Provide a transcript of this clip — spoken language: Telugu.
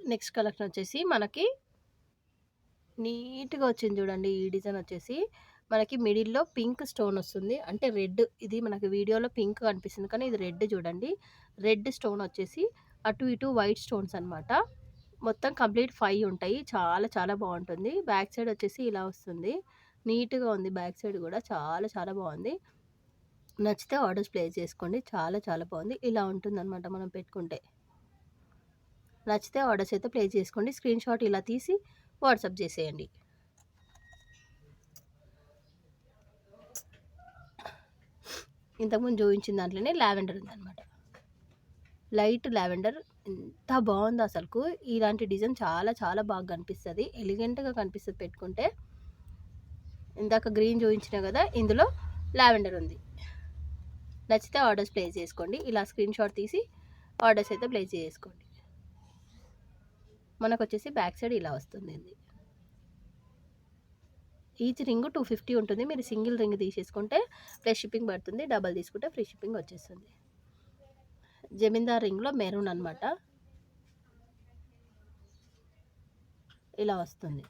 నెక్స్ట్ కలెక్షన్ వచ్చేసి మనకి నీట్‌గా వచ్చింది చూడండి. ఈ డిజైన్ వచ్చేసి మనకి మిడిల్‌లో పింక్ స్టోన్ వస్తుంది. అంటే రెడ్, ఇది మనకి వీడియోలో పింక్ కనిపిస్తుంది కానీ ఇది రెడ్ చూడండి. రెడ్ స్టోన్ వచ్చేసి అటు ఇటు వైట్ స్టోన్స్ అనమాట. మొత్తం కంప్లీట్ 5 ఉంటాయి. చాలా చాలా బావుంటుంది. బ్యాక్ సైడ్ వచ్చేసి ఇలా వస్తుంది. నీట్‌గా ఉంది బ్యాక్ సైడ్ గూడా. చాలా చాలా బావుంది. నచ్చితే ఆర్డర్స్ ప్లేస్ చేసుకోండి. చాలా చాలా బావుంది. ఇలా ఉంటుందనమాట మనం పెట్టుకుంటే. నచ్చితే ఆర్డర్స్ అయితే ప్లేస్ చేసుకోండి. స్క్రీన్‌షాట్ ఇలా తీసి వాట్సాప్ చేసేయండి. ఇంతకుముందు చూయించిన దాంట్లోనే లావెండర్ ఉందనమాట. లైట్ లావెండర్ ఎంత బావుందో అసలుకు. ఇలాంటి డిజైన్ చాలా చాలా బాగా కనిపిస్తది. ఎలిగెంట్‌గా కనిపిస్తది పెట్టుకుంటే. ఇందాక గ్రీన్ చూయించిన గదా! ఇందులో లావెండర్ ఉంది. నచ్చితే ఆర్డర్స్ ప్లేస్ చేసుకోండి. ఇలా స్క్రీన్‌షాట్ తీసి ఆర్డర్స్ అయితే ప్లేస్ చేసుకోండి. మనకొచ్చేసి బ్యాక్ సైడ్ ఇలా వస్తుంది ఇది. ఈచ్ రింగ్ 250 ఉంటుంది. మీరు సింగిల్ రింగ్ తీసేసుకుంటే ప్లస్ షిప్పింగ్ పడుతుంది. డబల్ తీసుకుంటే ఫ్రీ షిప్పింగ్ వచ్చేస్తుంది. జమీందార్ రింగ్‌లో మెరూన్ అనమాట. ఇలా వస్తుంది.